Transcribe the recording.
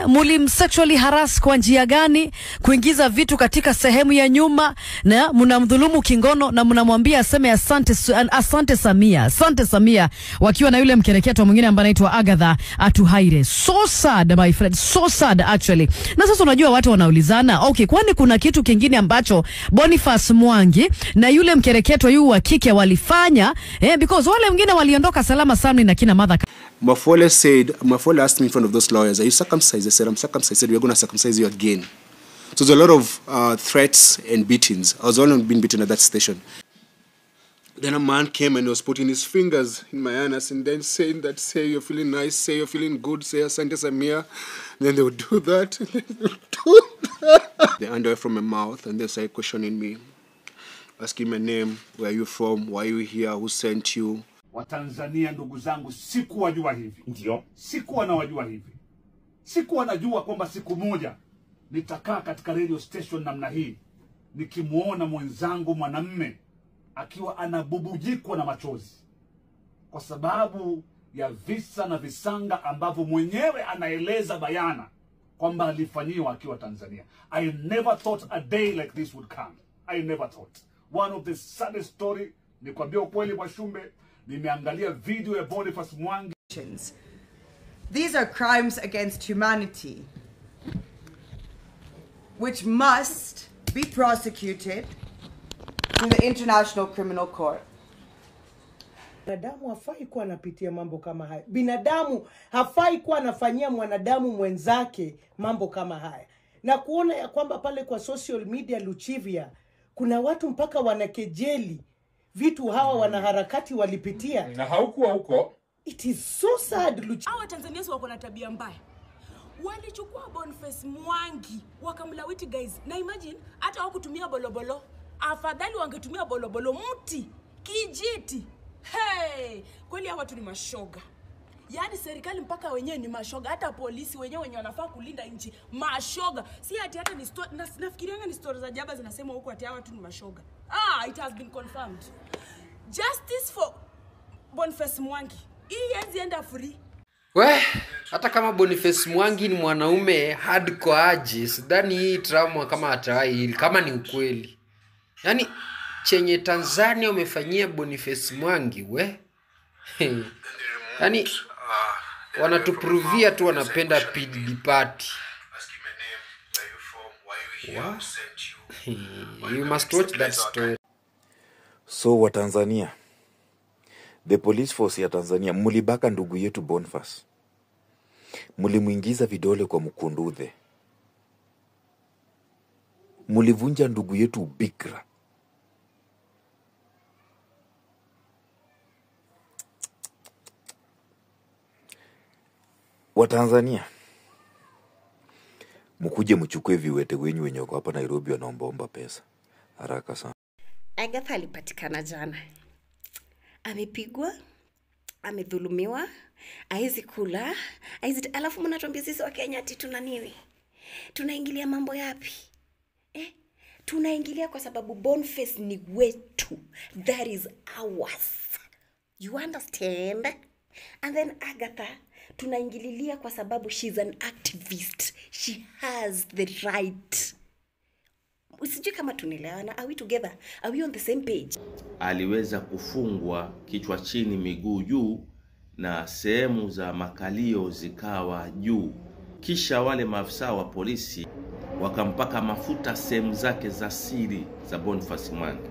Mulim sexually harass kwa njia gani, kuingiza vitu katika sehemu ya nyuma, na mnamdhulumu kingono na mnamwambia aseme asante Samia wakiwa na yule mkereketo mwingine ambaye anaitwa Agatha Atuhaire. So sad my friend, so sad actually. Na sasa unajua watu wanaulizana, okay, kwani kuna kitu kingine ambacho Boniface Mwangi na yule mkereketo yu wa kike walifanya, because wale wengine waliondoka salama sana na kina mother. Mafole asked me in front of those lawyers, "Are you circumcised?" I said, "I'm circumcised." I said, "We're going to circumcise you again." So there's a lot of threats and beatings. I was only being beaten at that station. Then a man came and was putting his fingers in my anus and then saying that, "Say you're feeling nice, say you're feeling good, say asante Samia." Then they would do that. They underwear from my mouth and they started questioning me, asking my name, where are you from, why are you here, who sent you. Watanzania ndugu zangu, sikuwajua hivi. Ndio. Sikuwa nawajua hivi. Sikuwa najua kwamba siku moja nitakaa katika radio station namna hii nikimuona mwenzangu mwanamume akiwa anabubujikwa na machozi kwa sababu ya visa na visanga ambavyo mwenyewe anaeleza bayana kwamba alifanyiwa akiwa Tanzania. I never thought a day like this would come. I never thought. One of the saddest story, nikwambia ukweli Mwashumbe, nimeangalia video ya Boniface Mwangi. These are crimes against humanity which must be prosecuted in the International Criminal Court. Binadamu hafai kuwa anapitia mambo kama haya. Binadamu hafai kuwa anafanyia mwanadamu mwenzake mambo kama haya. Na kuona ya kwamba pale kwa social media Luchivia kuna watu mpaka wanakejeli vitu hawa wanaharakati walipitia. Na haukuwa huko. It is so sad, Luchivia. Hawa Tanzania wako na tabia mbaya. Walichukua Boniface Mwangi wakamlawiti guys. Na imagine hata hawakutumia bolobolo. Afadhali wangetumia bolobolo, mti, kijiti. Hey, kweli hawa watu ni mashoga. Yaani serikali mpaka wenyewe ni mashoga, hata polisi wenyewe wanafaa kulinda nchi, mashoga. Si hata ni story, nafikirianga ni stories za jaba zinasema huko ati hawa watu ni mashoga. It has been confirmed. Justice for Boniface Mwangi. Hii enda free. Hata kama Boniface Mwangi ni mwanaume hardcore aje, sidhani hii trauma kama atawahi kama ni ukweli. Yaani chenye Tanzania umefanyia Boniface Mwangi yaani wanatuprovia tu wanapenda PDD party. You must watch that story. So wa Tanzania, the police force ya Tanzania mulibaka ndugu yetu Boniface. Mulimuingiza vidole kwa mkundudhe. Mulivunja ndugu yetu bikra. Wa Tanzania, mkuje mchukue viwete wenyu wenye wako hapa Nairobi wanaomba pesa haraka sana. Agatha alipatikana jana. Amepigwa, amedhulumiwa, haizi kula, alafu mnatuambia sisi wa Kenya ati tuna nini? Tunaingilia mambo yapi? Tunaingilia kwa sababu Boniface ni wetu. That is ours. You understand? And then Agatha tunaingililia kwa sababu she's an activist. She has the right. Usijui kama tunaelewana. Are we together? Are we on the same page? Aliweza kufungwa kichwa chini miguu juu na sehemu za makalio zikawa juu. Kisha wale maafisa wa polisi wakampaka mafuta sehemu zake za siri za Boniface Mwangi.